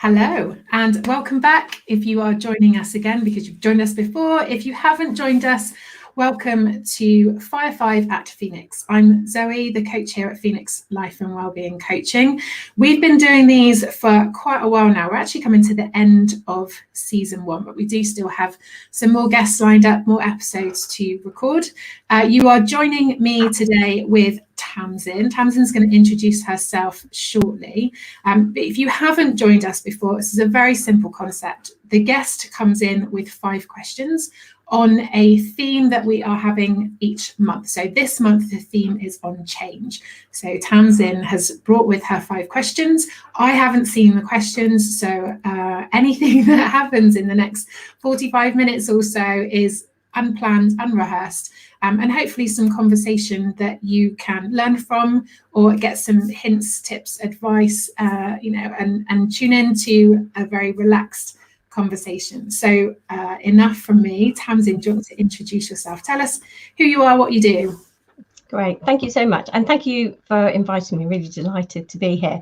Hello and welcome back if you are joining us again because you've joined us before. If you haven't joined us, welcome to Fire 5 at Phoenix. I'm Zoe, the coach here at Phoenix Life and Wellbeing Coaching. We've been doing these for quite a while now. We're actually coming to the end of season 1, but we do still have some more guests lined up, more episodes to record. You are joining me today with Tamsin. Tamsin's going to introduce herself shortly. But if you haven't joined us before, this is a very simple concept. The guest comes in with 5 questions on a theme that we are having each month. So this month, the theme is on change. So Tamsin has brought with her 5 questions. I haven't seen the questions, so anything that happens in the next 45 minutes or so is unplanned, unrehearsed, and hopefully some conversation that you can learn from or get some hints, tips, advice, and tune into a very relaxed conversation. So enough from me. Tamsin, do you want to introduce yourself? Tell us who you are, what you do. Great, thank you so much, and thank you for inviting me. Really delighted to be here.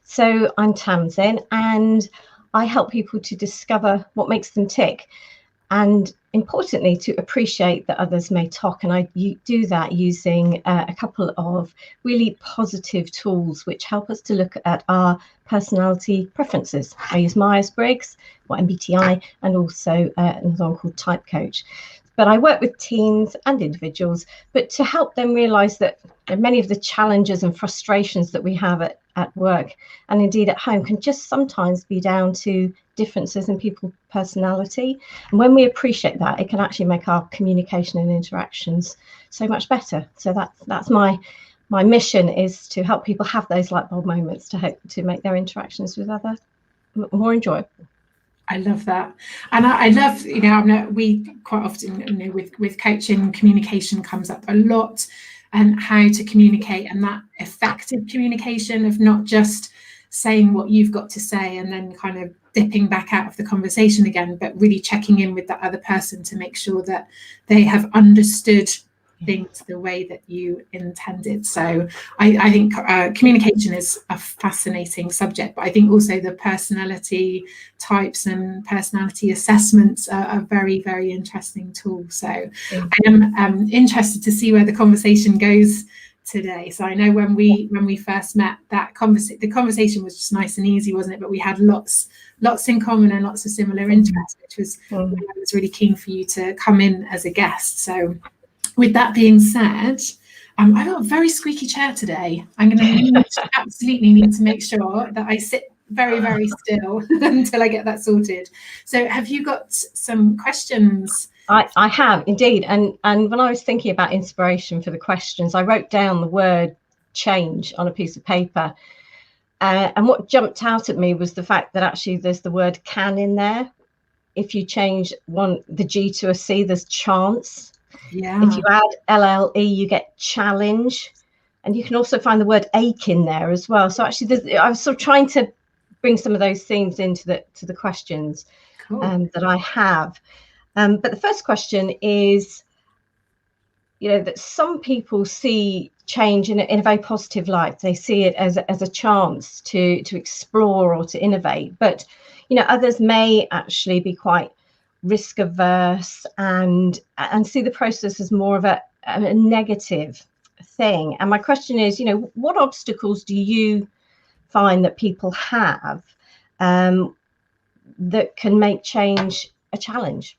So I'm Tamsin, and I help people to discover what makes them tick, and importantly to appreciate that others may talk. And I do that using a couple of really positive tools which help us to look at our personality preferences. I use Myers-Briggs or MBTI, and also another one called TypeCoach. But I work with teens and individuals, but to help them realize that many of the challenges and frustrations that we have at work and indeed at home can just sometimes be down to differences in people's personality. And when we appreciate that, it can actually make our communication and interactions so much better. So that's my mission, is to help people have those light bulb moments to make their interactions with others more enjoyable. I love that. And I love, we quite often, with coaching, communication comes up a lot, and how to communicate, and that effective communication of not just saying what you've got to say and then kind of dipping back out of the conversation again, but really checking in with the other person to make sure that they have understood things the way that you intended. So I think communication is a fascinating subject, but I think also the personality types and personality assessments are a very, very interesting tool. So I am interested to see where the conversation goes today. So I know when we first met, the conversation was just nice and easy, wasn't it? But we had lots in common and lots of similar interests, which was I was really keen for you to come in as a guest. So with that being said, I've got a very squeaky chair today. I'm going to absolutely need to make sure that I sit very, very still until I get that sorted. So have you got some questions? I have indeed. And when I was thinking about inspiration for the questions, I wrote down the word change on a piece of paper. And what jumped out at me was the fact that actually there's the word can in there. If you change the G to a C, there's chance. Yeah. If you add LLE, you get challenge, and you can also find the word ache in there as well. So actually, I was sort of trying to bring some of those themes into the questions that I have. But the first question is, that some people see change in a very positive light. They see it as a chance to explore or to innovate. But others may actually be quite risk-averse and see the process as more of a negative thing. And my question is, what obstacles do you find that people have that can make change a challenge?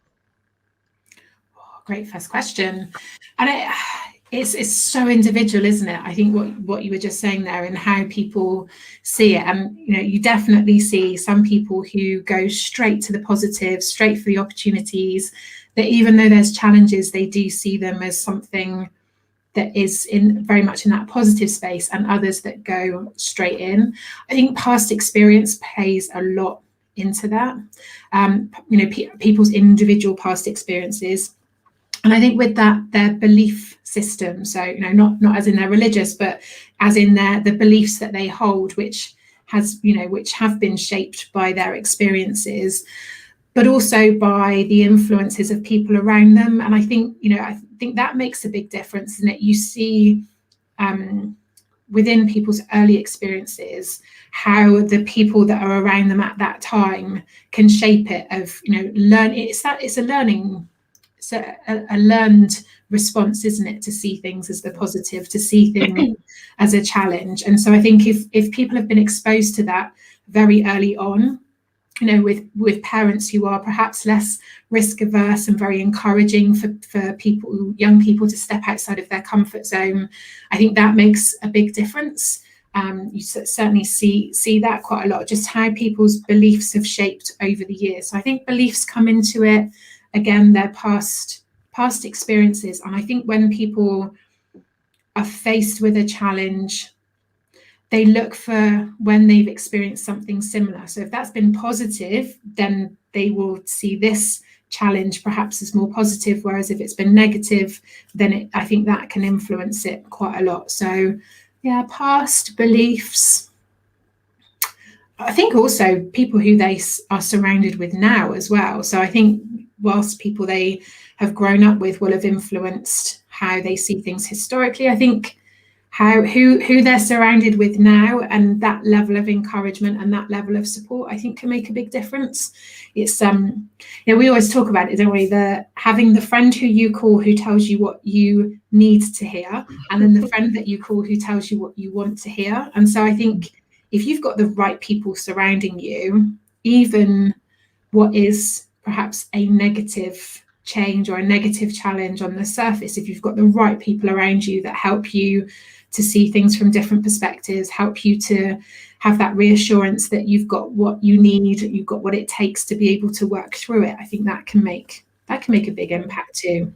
Great first question. And it's so individual, isn't it? I think what you were just saying there, and how people see it. And you definitely see some people who go straight to the positives, straight for the opportunities, that even though there's challenges, they do see them as something that is very much in that positive space, and others that go straight in. I think past experience plays a lot into that. People's individual past experiences. And I think with that, their belief system, so not as in their religious, but as in the beliefs that they hold, which have been shaped by their experiences, but also by the influences of people around them. And I think that makes a big difference, in that you see within people's early experiences, how the people that are around them at that time can shape it. Of, you know, it's a learning, it's a learned response, isn't it, to see things as the positive, to see things as a challenge. And so I think if people have been exposed to that very early on, you know, with parents who are perhaps less risk averse and very encouraging for people, young people, to step outside of their comfort zone, I think that makes a big difference. You certainly see that quite a lot, just how people's beliefs have shaped over the years. So I think beliefs come into it, again, their past experiences. And I think when people are faced with a challenge, they look for when they've experienced something similar. So if that's been positive, then they will see this challenge perhaps as more positive, whereas if it's been negative, then I think that can influence it quite a lot. So yeah, past beliefs. I think also people who they are surrounded with now as well. So I think whilst people they have grown up with will have influenced how they see things historically, I think who they're surrounded with now, and that level of encouragement and that level of support, I think, can make a big difference. It's you know, we always talk about it, don't we, having the friend who you call who tells you what you need to hear, and then the friend that you call who tells you what you want to hear. And so I think if you've got the right people surrounding you, even what is perhaps a negative change or a negative challenge on the surface, if you've got the right people around you that help you to see things from different perspectives, help you to have that reassurance that you've got what you need, you've got what it takes to be able to work through it, I think that can make a big impact too.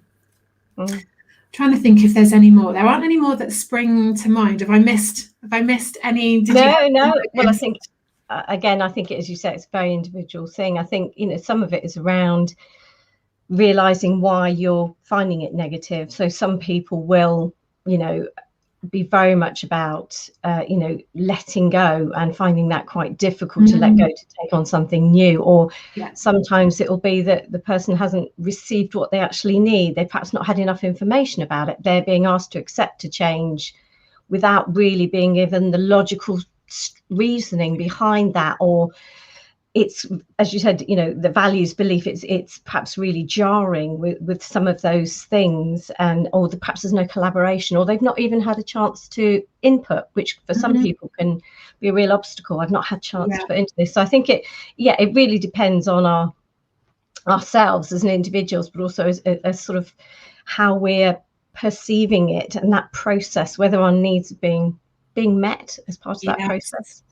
Trying to think if there's any more. There aren't any more that spring to mind. Have I missed any? No. Well, I think again, I think as you say, it's a very individual thing. I think, you know, some of it is around realizing why you're finding it negative. So some people will, you know, be very much about you know, letting go and finding that quite difficult to let go, to take on something new. Or sometimes it will be that the person hasn't received what they actually need. They've perhaps not had enough information about it. They're being asked to accept a change without really being given the logical reasoning behind that. Or it's, as you said, you know, the values belief, it's perhaps really jarring with some of those things, and or perhaps there's no collaboration, or they've not even had a chance to input, which for some people can be a real obstacle. I've not had a chance to put into this. So I think it really depends on ourselves as an individuals, but also as sort of how we're perceiving it, and that process, whether our needs are being met as part of that process.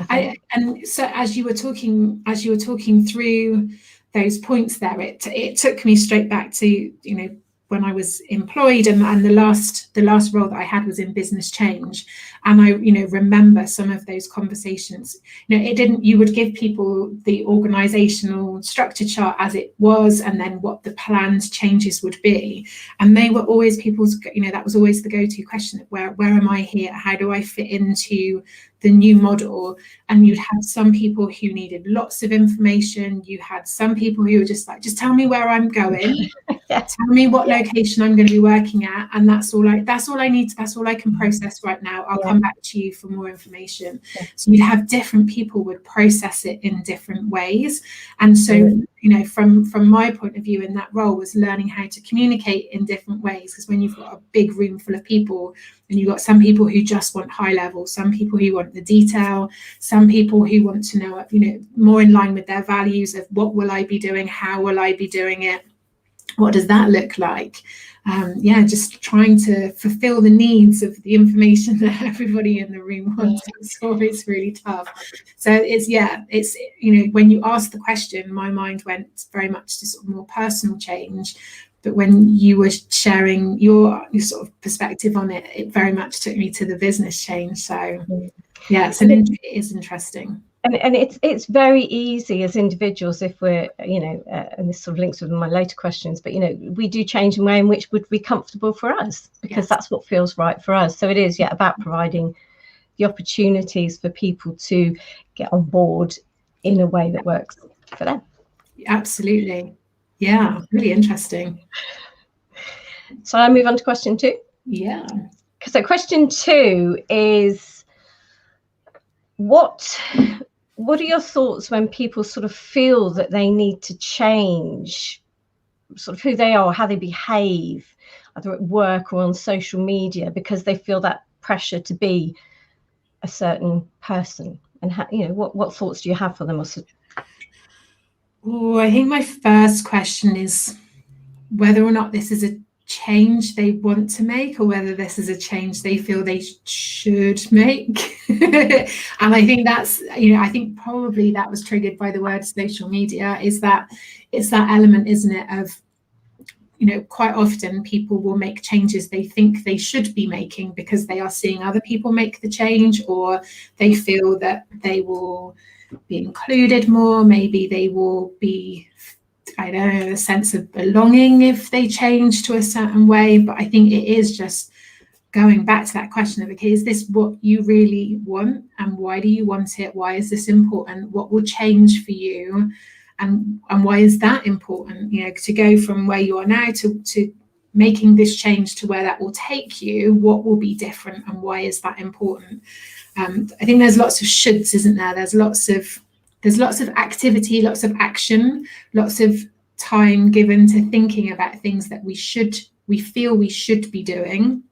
And so as you were talking through those points there, it took me straight back to, you know, when I was employed, and the last role that I had was in business change, and I, you know, remember some of those conversations. You know, you would give people the organizational structure chart as it was, and then what the planned changes would be, and they were always people's, you know, that was always the go-to question: where am I here? How do I fit into the new model? And you'd have some people who needed lots of information. You had some people who were just like, just tell me where I'm going, tell me what location I'm going to be working at, and that's all I need, that's all I can process right now. I'll come back to you for more information. So you'd have different people would process it in different ways. And so, you know, from my point of view in that role was learning how to communicate in different ways, because when you've got a big room full of people, and you've got some people who just want high level, some people who want the detail, some people who want to know, you know, more in line with their values of what will I be doing, how will I be doing it, what does that look like? Just trying to fulfill the needs of the information that everybody in the room wants. It's always really tough. So it's, you know, when you ask the question, my mind went very much to sort of more personal change. But when you were sharing your sort of perspective on it, it very much took me to the business change. So it is interesting. And it's very easy as individuals, if we're, you know, and this sort of links with my later questions, but, you know, we do change in a way in which would be comfortable for us, because that's what feels right for us. So it is, about providing the opportunities for people to get on board in a way that works for them. Absolutely. Yeah, really interesting. So I move on to question 2. Yeah. So question 2 is, what are your thoughts when people sort of feel that they need to change sort of who they are, how they behave, either at work or on social media, because they feel that pressure to be a certain person? And how, you know, what thoughts do you have for them? Oh, I think my first question is whether or not this is a change they want to make, or whether this is a change they feel they should make. And I think that's, you know, I think probably that was triggered by the word social media. Is that it's that element, isn't it, of, you know, quite often people will make changes they think they should be making because they are seeing other people make the change, or they feel that they will be included more. Maybe they will be, I don't know, a sense of belonging if they change to a certain way. But I think it is just going back to that question of, okay, is this what you really want? And why do you want it? Why is this important? What will change for you? And why is that important? You know, to go from where you are now to making this change to where that will take you, what will be different and why is that important? I think there's lots of shoulds, isn't there? There's lots of activity, lots of action, lots of time given to thinking about things that we feel we should be doing.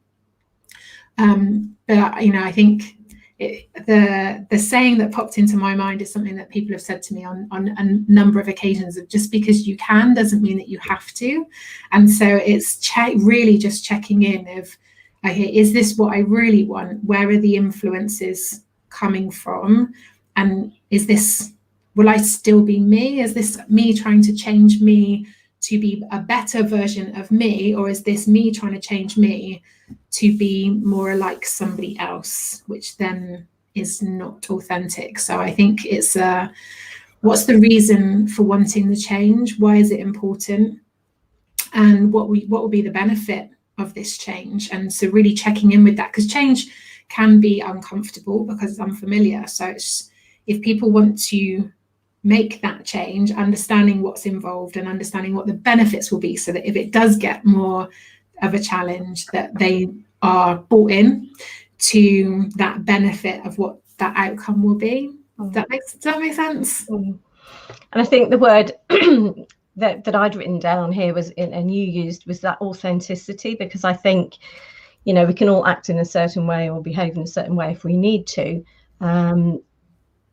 But you know, I think the saying that popped into my mind is something that people have said to me on a number of occasions, of just because you can doesn't mean that you have to. And so it's really just checking in of, okay, is this what I really want? Where are the influences coming from? And will I still be me? Is this me trying to change me to be a better version of me? Or is this me trying to change me to be more like somebody else, which then is not authentic? So I think it's what's the reason for wanting the change? Why is it important? And what will be the benefit of this change? And so really checking in with that, because change can be uncomfortable because it's unfamiliar. So if people want to make that change, understanding what's involved and understanding what the benefits will be, so that if it does get more of a challenge, that they are bought in to that benefit of what that outcome will be. Does that make sense? And I think the word that I'd written down here was, and you used, was that authenticity, because I think, you know, we can all act in a certain way or behave in a certain way if we need to,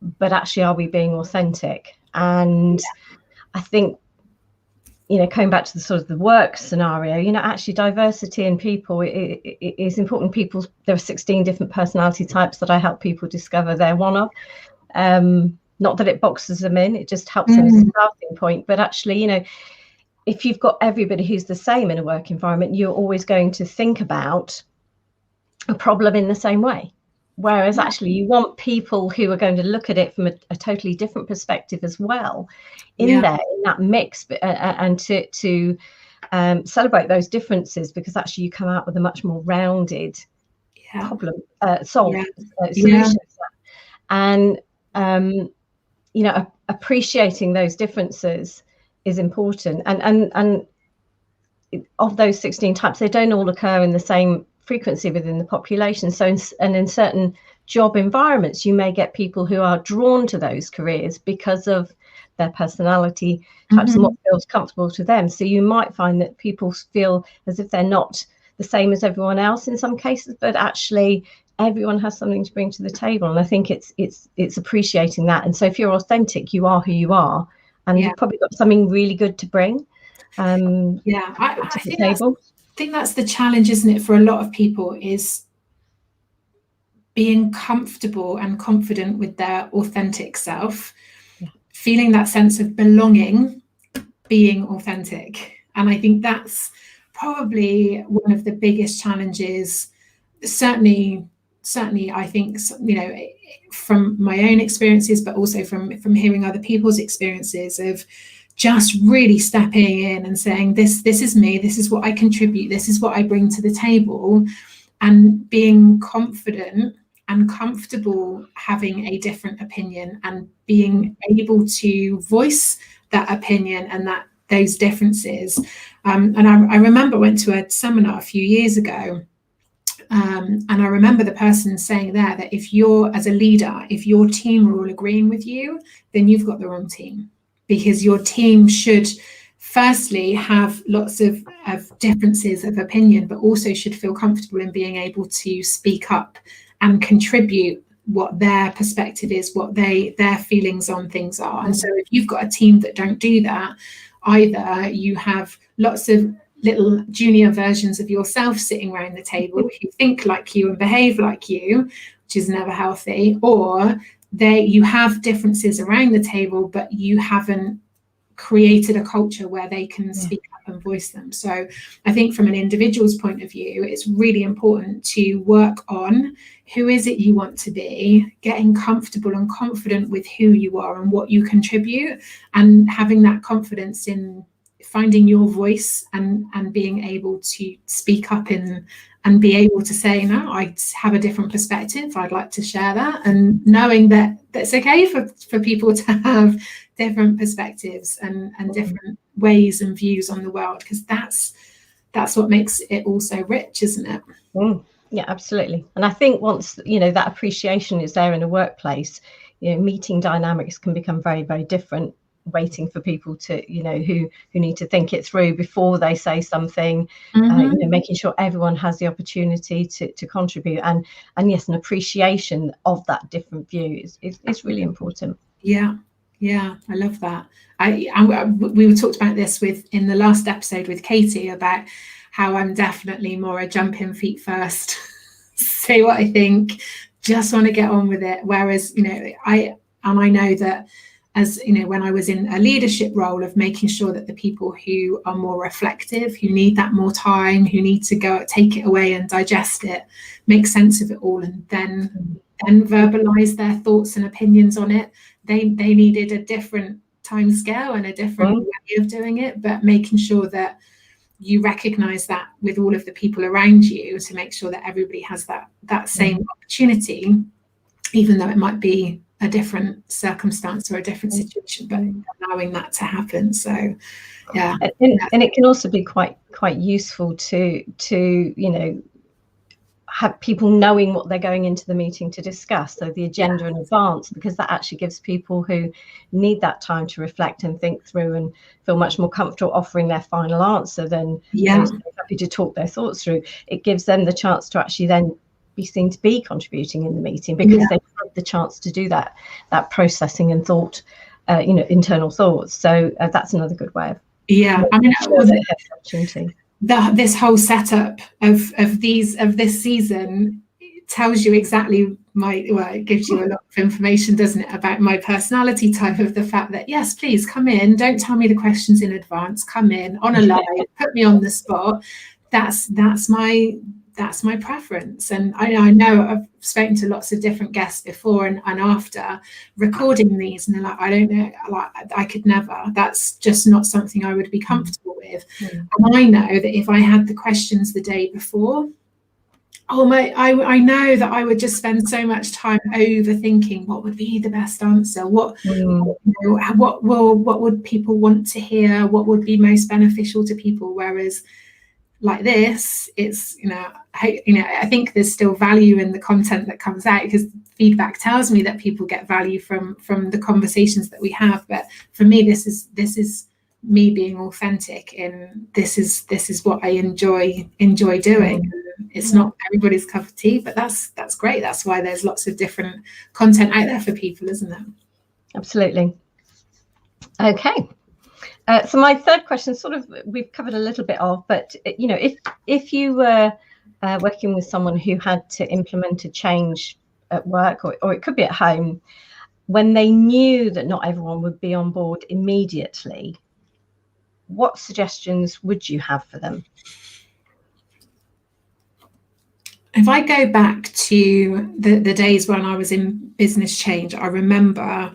but actually, are we being authentic? And I think, you know, coming back to the sort of the work scenario, you know, actually diversity in people is important. There are 16 different personality types that I help people discover they're one of. Not that it boxes them in, it just helps them as a starting point. But actually, you know, if you've got everybody who's the same in a work environment, you're always going to think about a problem in the same way. Whereas actually you want people who are going to look at it from a totally different perspective as well in there, in that mix, and to celebrate those differences, because actually you come out with a much more rounded problem solution. And you know, appreciating those differences is important. And of those 16 types, they don't all occur in the same frequency within the population. So in certain job environments, you may get people who are drawn to those careers because of their personality types and what feels comfortable to them. So you might find that people feel as if they're not the same as everyone else in some cases, but actually everyone has something to bring to the table. And I think it's appreciating that. And so if you're authentic, you are who you are, and you've probably got something really good to bring I to the table. I think that's the challenge, isn't it, for a lot of people, is being comfortable and confident with their authentic self, feeling that sense of belonging, being authentic. And I think that's probably one of the biggest challenges, certainly I think, you know, from my own experiences, but also from hearing other people's experiences, of just really stepping in and saying, this is me, this is what I contribute, this is what I bring to the table, and being confident and comfortable having a different opinion and being able to voice that opinion and those differences. And I remember I went to a seminar a few years ago And I remember the person saying there that if you're, as a leader, if your team are all agreeing with you, then you've got the wrong team, because your team should firstly have lots of differences of opinion, but also should feel comfortable in being able to speak up and contribute what their perspective is, what their feelings on things are. And so if you've got a team that don't do that, either you have lots of little junior versions of yourself sitting around the table who think like you and behave like you, which is never healthy, or you have differences around the table, but you haven't created a culture where they can speak up and voice them. So I think from an individual's point of view, it's really important to work on who is it you want to be, getting comfortable and confident with who you are and what you contribute, and having that confidence in finding your voice and being able to speak up in and be able to say, no, I have a different perspective, I'd like to share that, and knowing that that's okay for people to have different perspectives and different ways and views on the world, because that's what makes it all so rich, isn't it? Yeah, absolutely. And I think once that appreciation is there in a workplace, meeting dynamics can become very, very different, waiting for people to who need to think it through before they say something. Making sure everyone has the opportunity to contribute, and yes, an appreciation of that different view is really important. Yeah, I love that. We talked about this in the last episode with Katie about how I'm definitely more a jump in feet first, say what I think, just want to get on with it. Whereas I know that, as when I was in a leadership role of making sure that the people who are more reflective, who need that more time, who need to go take it away and digest it, make sense of it all, and then verbalize their thoughts and opinions on it, they needed a different time scale and a different way of doing it, but making sure that you recognize that with all of the people around you, to make sure that everybody has that same opportunity, even though it might be a different circumstance or a different situation, but allowing that to happen. So yeah, and it can also be quite useful to have people knowing what they're going into the meeting to discuss, so the agenda in advance, because that actually gives people who need that time to reflect and think through and feel much more comfortable offering their final answer than those happy to talk their thoughts through. It gives them the chance to actually then be seen to be contributing in the meeting, because they've had the chance to do that processing and thought, internal thoughts. So that's another good way of I mean, opportunity. This whole setup of this season tells you exactly it gives you a lot of information, doesn't it, about my personality type, of the fact that yes, please come in, don't tell me the questions in advance, come in on a live, put me on the spot. That's my preference. And I know I've spoken to lots of different guests before and after recording these, and they're like, I don't know, like I could never, that's just not something I would be comfortable with. And I know that if I had the questions the day before, I know that I would just spend so much time overthinking what would be the best answer, what would people want to hear, what would be most beneficial to people. Whereas like this, it's I think there's still value in the content that comes out, because feedback tells me that people get value from the conversations that we have. But for me, this is me being authentic, and this is what I enjoy doing. It's not everybody's cup of tea, but that's great. That's why there's lots of different content out there for people, isn't it? Absolutely. Okay. So my third question, sort of, we've covered a little bit of, but if you were working with someone who had to implement a change at work, or it could be at home, when they knew that not everyone would be on board immediately, what suggestions would you have for them? If I go back to the days when I was in business change, I remember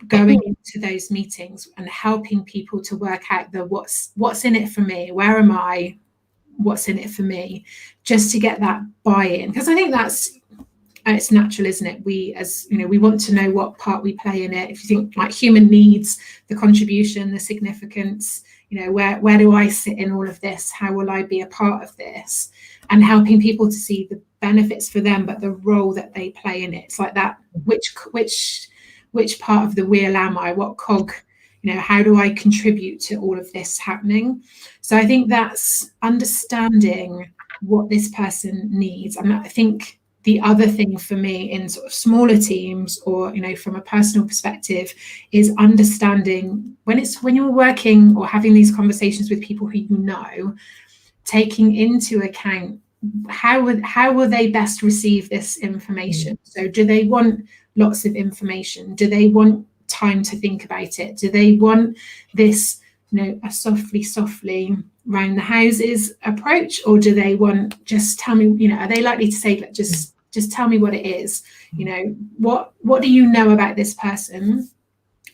going into those meetings and helping people to work out what's in it for me, where am I, what's in it for me, just to get that buy-in. Because I think it's natural, isn't it? We want to know what part we play in it. If you think like human needs, the contribution, the significance, where do I sit in all of this? How will I be a part of this? and helping people to see the benefits for them, but the role that they play in it. It's like that, which part of the wheel am I? What cog, how do I contribute to all of this happening? So I think that's understanding what this person needs. And I think the other thing for me in sort of smaller teams, or from a personal perspective, is understanding when you're working or having these conversations with people who taking into account how will they best receive this information. So do they want lots of information? Do they want time to think about it? Do they want this, a softly round the houses approach, or do they want just tell me, are they likely to say just tell me what it is? What do you know about this person?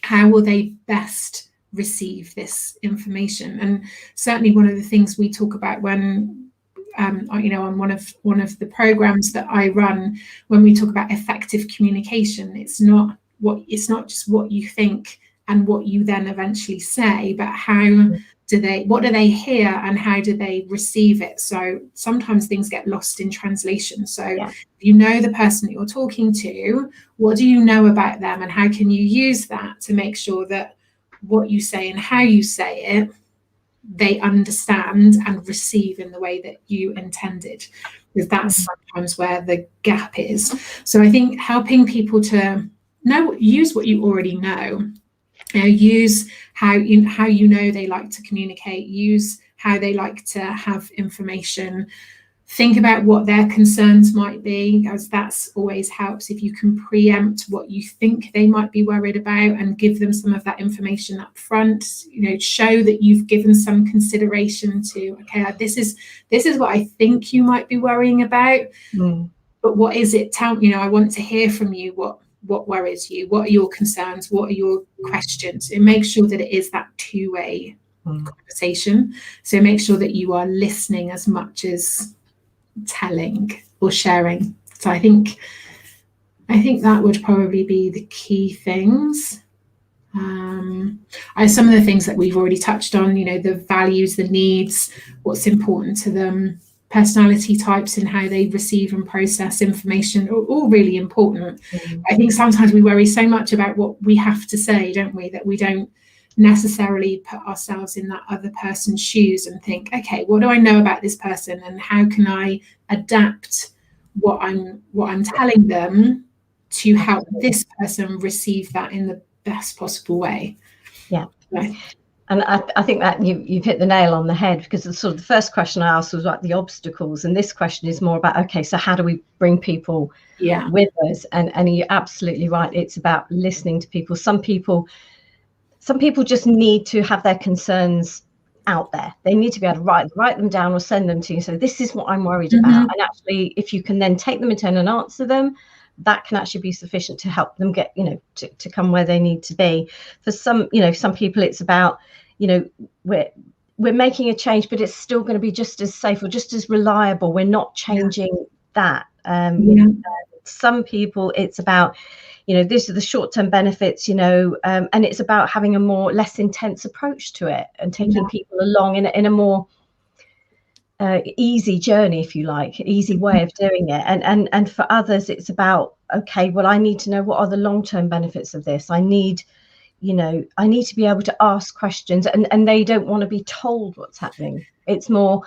How will they best receive this information? And certainly one of the things we talk about when on one of the programs that I run, when we talk about effective communication, it's not just what you think and what you then eventually say, but what do they hear and how do they receive it? So sometimes things get lost in translation. So if you know the person that you're talking to, what do you know about them, and how can you use that to make sure that what you say and how you say it, they understand and receive in the way that you intended? Because that's sometimes where the gap is. So I think helping people to use what you already know, use how they like to communicate, use how they like to have information, think about what their concerns might be, because that's always helps if you can preempt what you think they might be worried about and give them some of that information up front. Show that you've given some consideration to, okay, this is what I think you might be worrying about, but what is it? I want to hear from you. What worries you? What are your concerns? What are your questions? And make sure that it is that two-way conversation. So make sure that you are listening as much as telling or sharing. So I think that would probably be the key things. Some of the things that we've already touched on, the values, the needs, what's important to them, personality types and how they receive and process information are all really important. I think sometimes we worry so much about what we have to say, don't we, that we don't necessarily put ourselves in that other person's shoes and think, okay, what do I know about this person, and how can I adapt what I'm telling them to help this person receive that in the best possible way. Right. And I think that you've hit the nail on the head, because the first question I asked was about the obstacles, and this question is more about, okay, so how do we bring people with us? And you're absolutely right. It's about listening to people. Some people just need to have their concerns out there. They need to be able to write them down or send them to you. So this is what I'm worried about. And actually, if you can then take them in turn and answer them, that can actually be sufficient to help them get, to come where they need to be. For some people, it's about, we're making a change, but it's still going to be just as safe or just as reliable. We're not changing that. Some people, it's about, these are the short-term benefits, and it's about having a less intense approach to it and taking people along in a more easy journey, if you like, easy way of doing it. And for others, it's about, okay, well, I need to know what are the long-term benefits of this. I need to be able to ask questions, and they don't want to be told what's happening. It's more,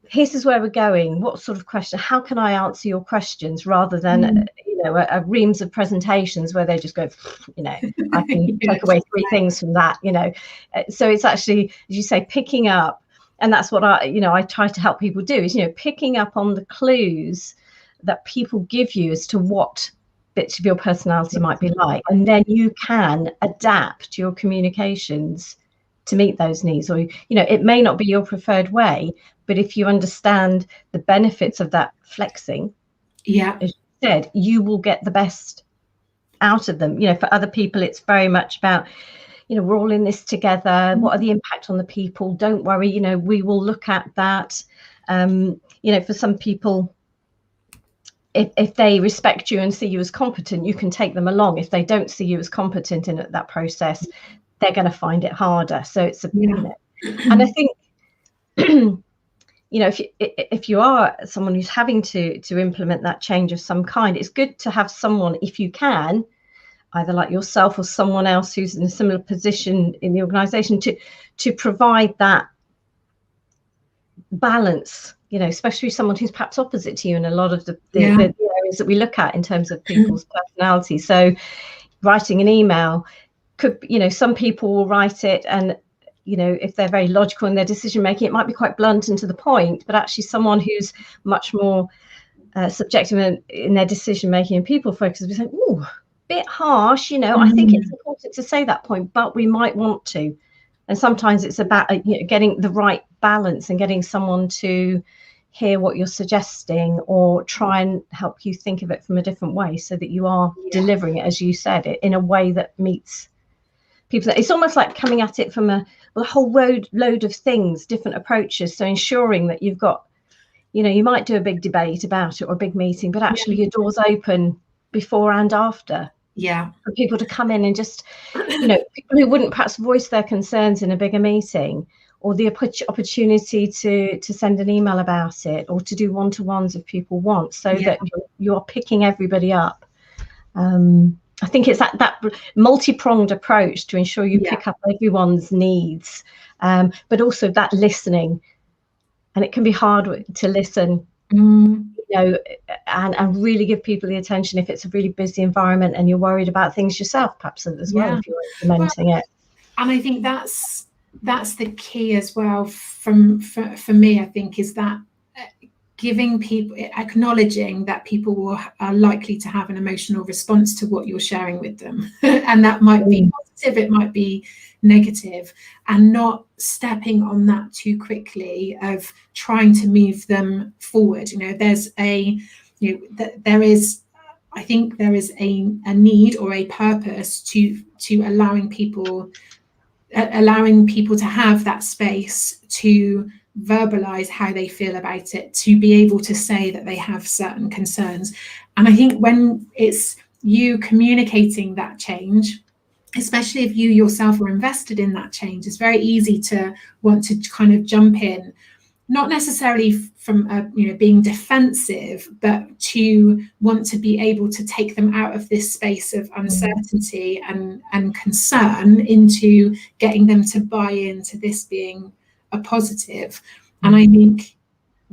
here's where we're going. What sort of question? How can I answer your questions, rather than a reams of presentations where they just go, I can take away 3 things from that. So it's actually, as you say, picking up, and that's what I try to help people do, is picking up on the clues that people give you as to what bits of your personality might be like, and then you can adapt your communications to meet those needs. Or it may not be your preferred way, but if you understand the benefits of that flexing, as you said, you will get the best out of them. For other people, it's very much about, we're all in this together. What are the impact on the people? Don't worry, we will look at that. For some people, if they respect you and see you as competent, you can take them along. If they don't see you as competent in that process, they're going to find it harder. So it's and I think if you are someone who's having to implement that change of some kind, it's good to have someone, if you can, either like yourself or someone else who's in a similar position in the organization, to provide that balance, especially someone who's perhaps opposite to you in a lot of the areas that we look at in terms of people's personality. So writing an email could, some people will write it, and if they're very logical in their decision making, it might be quite blunt and to the point, but actually someone who's much more subjective in their decision making and people focused will be saying, "Oh, bit harsh, I think it's important to say that point, but we might want to." And sometimes it's about getting the right balance and getting someone to hear what you're suggesting, or try and help you think of it from a different way, so that you are delivering it, as you said, in a way that meets people. It's almost like coming at it from a whole load of things, different approaches. So ensuring that you've got, you might do a big debate about it or a big meeting, but actually your door's open before and after. For people to come in and just, people who wouldn't perhaps voice their concerns in a bigger meeting, or the opportunity to send an email about it, or to do one-to-ones if people want, so that you're picking everybody up. I think it's that multi-pronged approach to ensure you pick up everyone's needs, but also that listening. And it can be hard to listen, and really give people the attention if it's a really busy environment and you're worried about things yourself, perhaps as well, if you're implementing it. And I think that's the key as well for me, I think, is that giving people, acknowledging that people are likely to have an emotional response to what you're sharing with them. And that might be positive, it might be negative, and not stepping on that too quickly of trying to move them forward. I think there is a need or a purpose to allowing people to have that space to verbalize how they feel about it, to be able to say that they have certain concerns. And I think when it's you communicating that change, especially if you yourself are invested in that change, it's very easy to want to kind of jump in, not necessarily from being defensive, but to want to be able to take them out of this space of uncertainty and concern into getting them to buy into this being a positive. And I think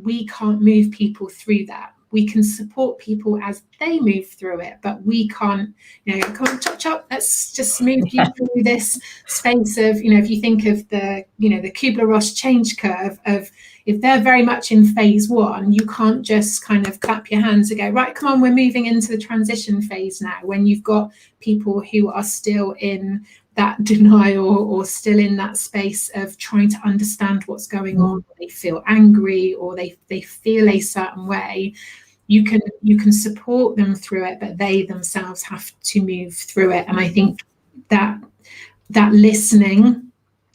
we can't move people through that. We can support people as they move through it, but we can't, come on, chop, let's just move you through this space of, if you think of the Kubler-Ross change curve of, if they're very much in phase one, you can't just kind of clap your hands and go, right, come on, we're moving into the transition phase now, when you've got people who are still in that denial or still in that space of trying to understand what's going on. They feel angry or they feel a certain way. You can support them through it, but they themselves have to move through it. And I think that listening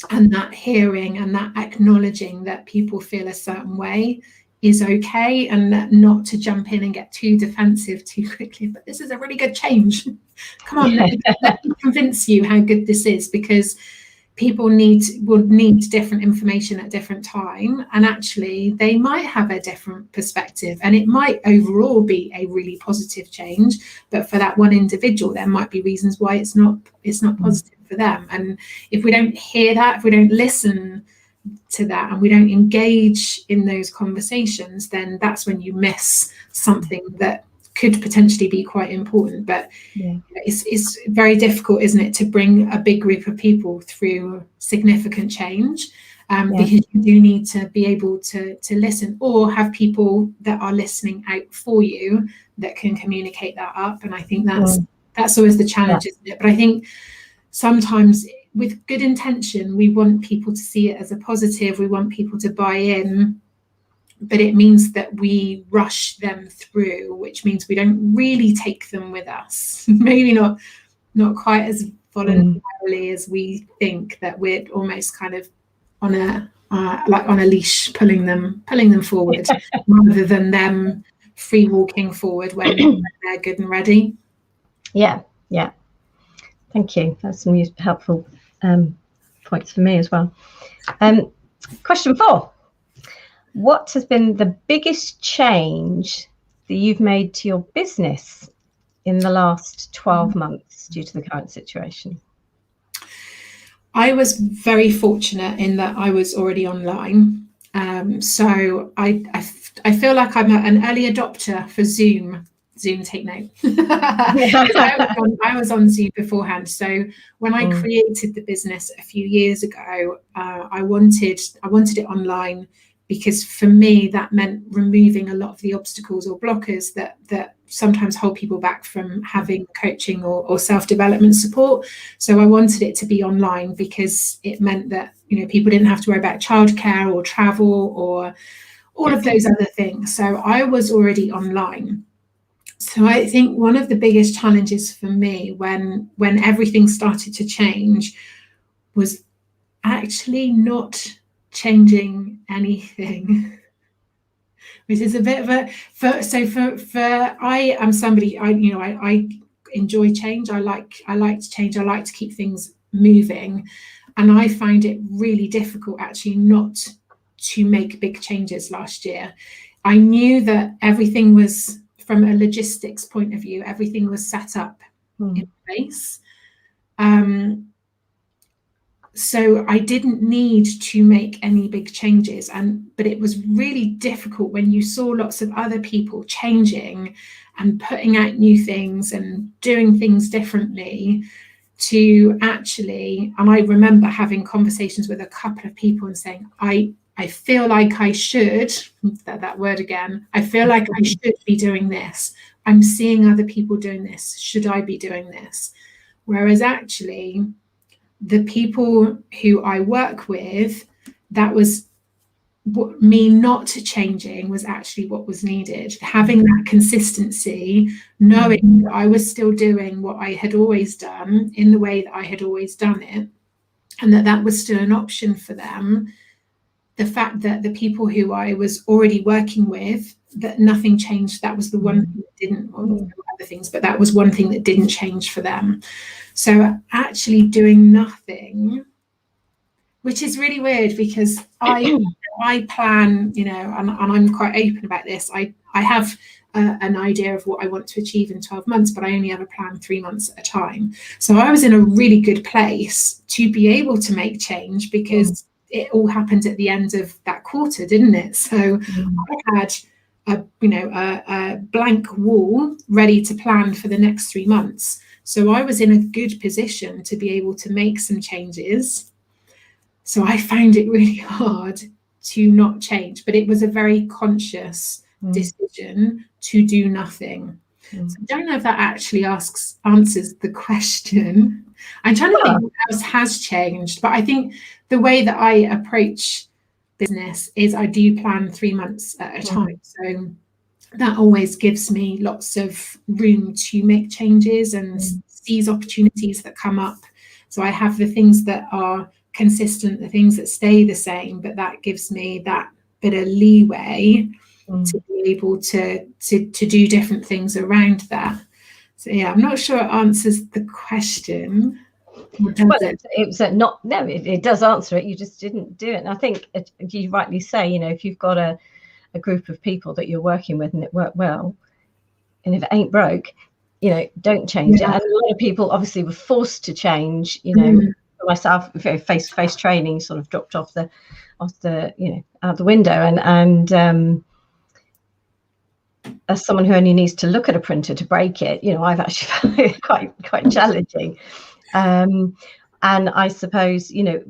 and that hearing and that acknowledging that people feel a certain way is okay, and that not to jump in and get too defensive too quickly. But this is a really good change. Come on, let me convince you how good this is, because people will need different information at different time, and actually they might have a different perspective, and it might overall be a really positive change, but for that one individual there might be reasons why it's not positive for them. And if we don't hear that, if we don't listen to that, and we don't engage in those conversations, then that's when you miss something that could potentially be quite important. But it's very difficult, isn't it, to bring a big group of people through significant change, because you do need to be able to listen, or have people that are listening out for you that can communicate that up. And I think that's always the challenge, isn't it? But I think sometimes with good intention, we want people to see it as a positive, we want people to buy in, but it means that we rush them through, which means we don't really take them with us. Maybe not quite as voluntarily as we think, that we're almost kind of on a leash, pulling them forward, rather than them free walking forward when they're good and ready. Thank you. That's some helpful points for me as well. Question 4. What has been the biggest change that you've made to your business in the last 12 months due to the current situation? I was very fortunate in that I was already online. So I feel like I'm an early adopter for Zoom. Zoom, take note. I was on Zoom beforehand. So when I created the business a few years ago, I wanted it online, because for me that meant removing a lot of the obstacles or blockers that sometimes hold people back from having coaching or self-development support. So I wanted it to be online because it meant that, you know, people didn't have to worry about childcare or travel or all of those other things. So I was already online. So I think one of the biggest challenges for me when everything started to change was actually not changing anything, which is a bit of a I am somebody, I enjoy change. I like to change. I like to keep things moving, and I find it really difficult actually not to make big changes last year. I knew that everything was, from a logistics point of view, everything was set up in place. So I didn't need to make any big changes, but it was really difficult when you saw lots of other people changing and putting out new things and doing things differently to actually, and I remember having conversations with a couple of people and saying, I feel like I should, that word again, I feel like I should be doing this. I'm seeing other people doing this. Should I be doing this? Whereas actually, the people who I work with, that was what me not changing was actually what was needed. Having that consistency, knowing that I was still doing what I had always done in the way that I had always done it, and that was still an option for them. The fact that the people who I was already working with, that nothing changed, that was the one thing that didn't, well, other things, but that was one thing that didn't change for them. So actually doing nothing, which is really weird, because I plan, you know, and I'm quite open about this. I have an idea of what I want to achieve in 12 months, but I only have a plan 3 months at a time. So I was in a really good place to be able to make change, because it all happened at the end of that quarter, didn't it? So I had a blank wall ready to plan for the next 3 months. So I was in a good position to be able to make some changes. So I found it really hard to not change, but it was a very conscious decision to do nothing. So I don't know if that actually answers the question. I'm trying to think what else has changed, but I think the way that I approach business is I do plan 3 months at a time. So that always gives me lots of room to make changes and seize opportunities that come up. So I have the things that are consistent, the things that stay the same, but that gives me that bit of leeway to be able to do different things around that. So yeah, I'm not sure it answers the question. Well, it does answer it. You just didn't do it. And I think you rightly say, you know, if you've got a group of people that you're working with and it worked well, and if it ain't broke, you know, don't change it. And a lot of people obviously were forced to change, you know. Myself, face-to-face training sort of dropped off the you know, out the window, and as someone who only needs to look at a printer to break it, you know, I've actually found it quite challenging. And I suppose, you know,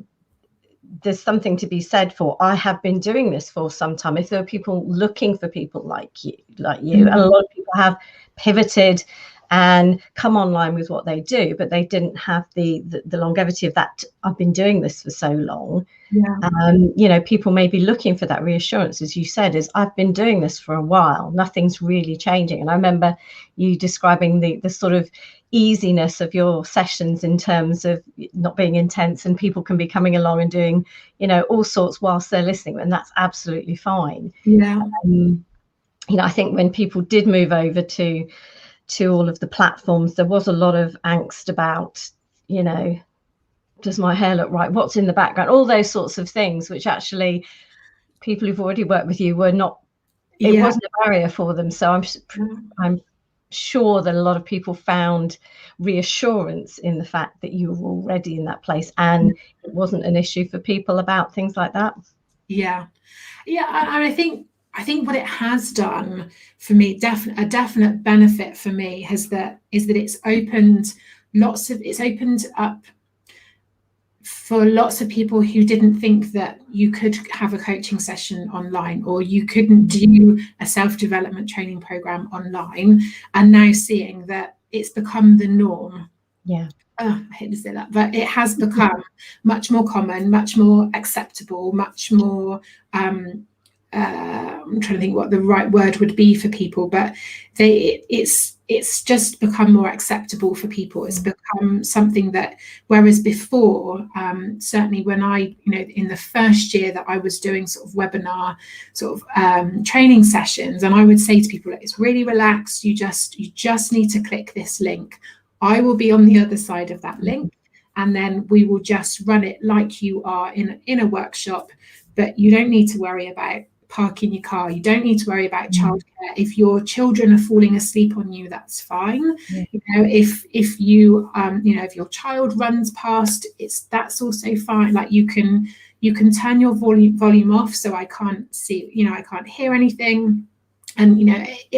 there's something to be said for, I have been doing this for some time. If there are people looking for people like you, and a lot of people have pivoted and come online with what they do, but they didn't have the longevity of that. I've been doing this for so long. You know, people may be looking for that reassurance, as you said, is I've been doing this for a while, nothing's really changing. And I remember you describing the sort of easiness of your sessions in terms of not being intense, and people can be coming along and doing, you know, all sorts whilst they're listening, and that's absolutely fine. You know, I think when people did move over to all of the platforms, there was a lot of angst about, you know, does my hair look right, what's in the background, all those sorts of things, which actually people who've already worked with you were not, it wasn't a barrier for them. So I'm sure that a lot of people found reassurance in the fact that you were already in that place and it wasn't an issue for people about things like that. Yeah. I think what it has done for me, a definite benefit for me is that it's opened up for lots of people who didn't think that you could have a coaching session online or you couldn't do a self-development training program online, and now seeing that it's become the norm. Yeah. I hate to say that, but it has become much more common, much more acceptable, much more I'm trying to think what the right word would be for people, but it's just become more acceptable for people. It's become something that, whereas before, certainly when I, in the first year that I was doing sort of webinar training sessions, and I would say to people, it's really relaxed. You just need to click this link. I will be on the other side of that link, and then we will just run it like you are in a workshop, but you don't need to worry about parking your car. You don't need to worry about childcare. If your children are falling asleep on you, that's fine. If you if your child runs past, that's also fine. Like you can turn your volume off, so I can't see, I can't hear anything. And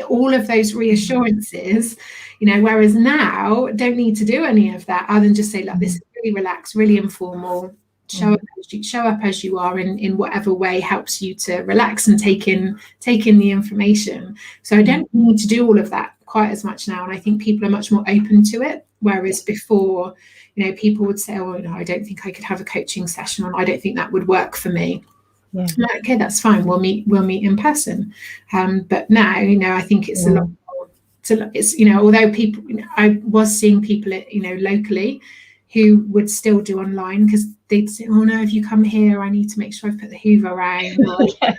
all of those reassurances, whereas now don't need to do any of that other than just say, look, this is really relaxed, really informal. Show up as you are in whatever way helps you to relax and take in the information. So I don't need to do all of that quite as much now, and I think people are much more open to it. Whereas before, people would say, "Oh, no, I don't think I could have a coaching session, or I don't think that would work for me." Yeah. Like, okay, that's fine. We'll meet in person. But now, I think it's a lot more. It's although people, I was seeing people, locally, who would still do online because they'd say, oh no, if you come here, I need to make sure I've put the Hoover around, or I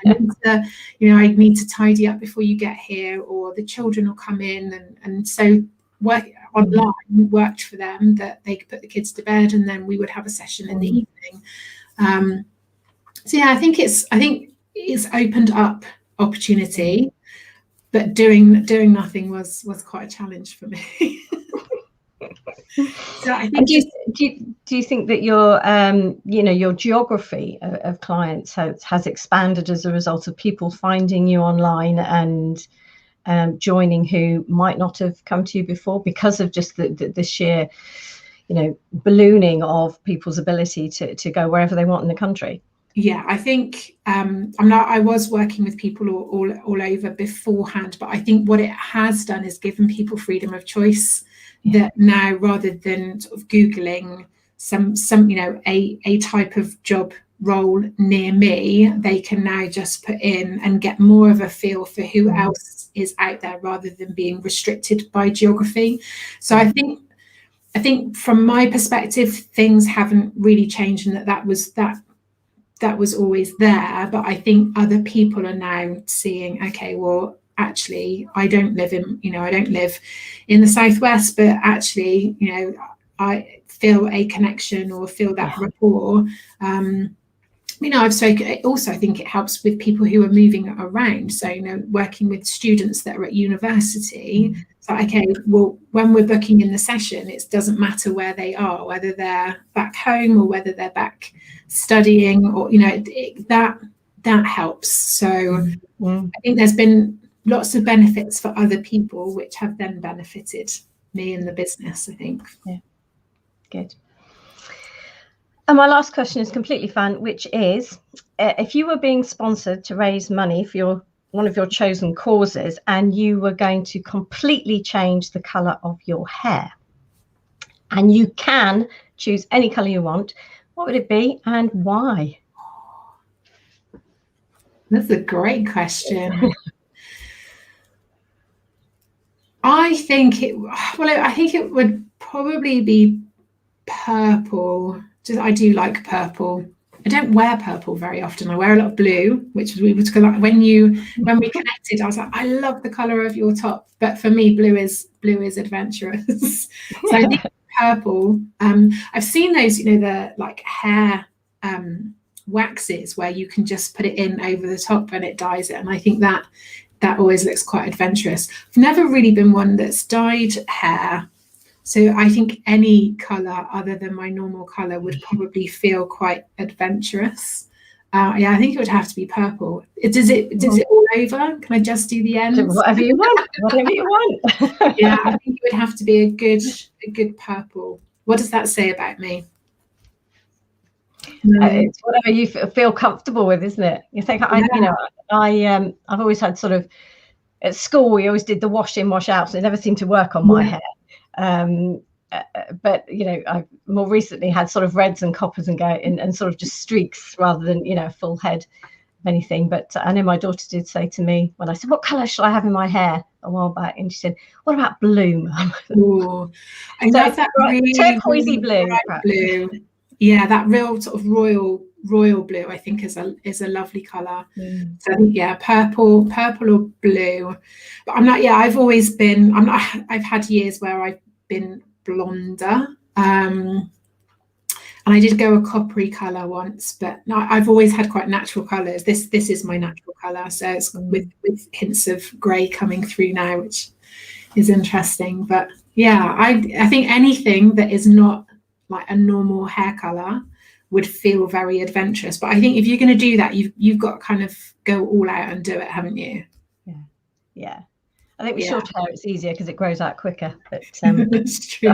need to tidy up before you get here, or the children will come in, and so work online worked for them, that they could put the kids to bed and then we would have a session in the evening. So yeah, I think it's opened up opportunity, but doing nothing was quite a challenge for me. So I think do you think that your geography of clients has expanded as a result of people finding you online and joining who might not have come to you before because of just the sheer ballooning of people's ability to go wherever they want in the country? Yeah, I think I was working with people all over beforehand, but I think what it has done is given people freedom of choice. That now, rather than sort of Googling some a type of job role near me, they can now just put in and get more of a feel for who else is out there, rather than being restricted by geography. So I think from my perspective, things haven't really changed, and that was always there. But I think other people are now seeing, okay, well, actually, I don't live in the Southwest, but actually, I feel a connection or feel that rapport. I've spoken. Also, I think it helps with people who are moving around. So, working with students that are at university. So, okay, well, when we're booking in the session, it doesn't matter where they are, whether they're back home or whether they're back studying, or that helps. So, I think there's been lots of benefits for other people, which have then benefited me and the business, I think. Yeah, good. And my last question is completely fun, which is, if you were being sponsored to raise money for one of your chosen causes, and you were going to completely change the colour of your hair, and you can choose any colour you want, what would it be and why? That's a great question. I think it would probably be purple. I do like purple. I don't wear purple very often. I wear a lot of blue, which we would like when we connected. I was like, I love the color of your top, but for me, blue is adventurous. So I think purple. I've seen those, the like hair waxes where you can just put it in over the top and it dyes it. And I think that always looks quite adventurous. I've never really been one that's dyed hair. So I think any colour other than my normal colour would probably feel quite adventurous. Yeah, I think it would have to be purple. Does it all over? Can I just do the ends? Whatever you want. Whatever you want. Yeah, I think it would have to be a good purple. What does that say about me? It's whatever you feel comfortable with, isn't it? You think I've always had sort of, at school we always did the wash in, wash out, so it never seemed to work on my hair. But I've more recently had sort of reds and coppers and sort of just streaks rather than full head of anything. But I know my daughter did say to me when I said, "What colour should I have in my hair?" a while back, and she said, "What about blue?" Ooh, I love that really turquoisey blue. Blue. Yeah, that real sort of royal blue, I think is a lovely colour. So yeah, purple or blue. But I'm not. Yeah, I've always been. I'm not. I've had years where I've been blonder, and I did go a coppery colour once, but no, I've always had quite natural colours. This is my natural colour, so it's with hints of grey coming through now, which is interesting. But yeah, I think anything that is not like a normal hair colour would feel very adventurous. But I think if you're going to do that, you've got to kind of go all out and do it, haven't you? Yeah. I think with short hair it's easier because it grows out quicker. But that's true.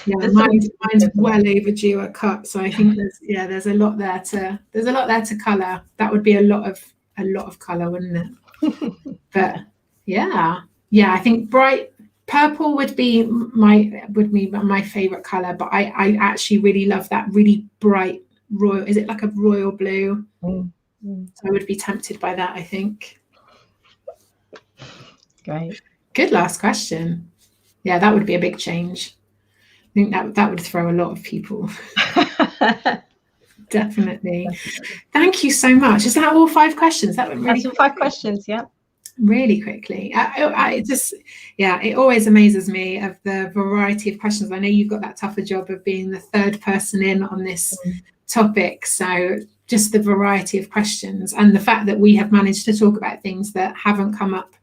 Yeah, mine's well overdue a cut, so I think there's a lot there to colour. That would be a lot of colour, wouldn't it? But yeah, I think bright purple would be my favourite colour. But I actually really love that really bright royal. Is it like a royal blue? So I would be tempted by that, I think. Great. Good last question. Yeah, that would be a big change. I think that would throw a lot of people. Definitely. Thank you so much. Is that all 5 questions? That went really. That's all 5 questions. Yeah. Really quickly. It always amazes me of the variety of questions. I know you've got that tougher job of being the 3rd person in on this topic. So just the variety of questions and the fact that we have managed to talk about things that haven't come up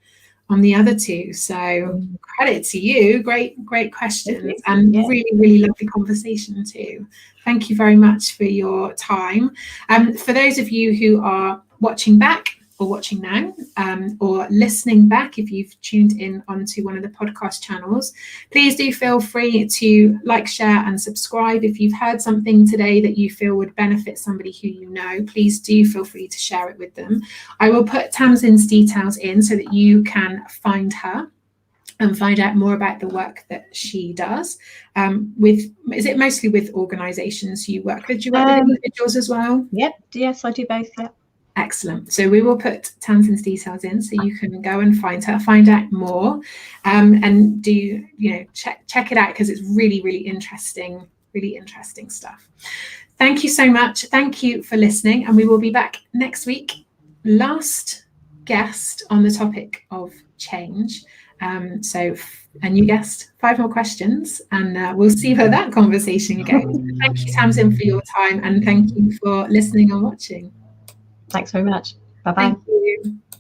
on the other 2. So credit to you. Great questions and really, really lovely conversation too. Thank you very much for your time. For those of you who are watching back or watching now, or listening back, if you've tuned in onto one of the podcast channels, please do feel free to like, share and subscribe. If you've heard something today that you feel would benefit somebody who you know, please do feel free to share it with them. I will put Tamsin's details in so that you can find her and find out more about the work that she does. Is it mostly with organisations you work with? Do you work with individuals as well? Yep. Yes, I do both. Yep. Excellent. So we will put Tamsin's details in so you can go and find her, find out more, and do check it out because it's really, really interesting stuff. Thank you so much. Thank you for listening, and we will be back next week. Last guest on the topic of change. So a new guest, 5 more questions, and we'll see where that conversation goes. Thank you, Tamsin, for your time, and thank you for listening and watching. Thanks very much. Bye-bye. Thank you.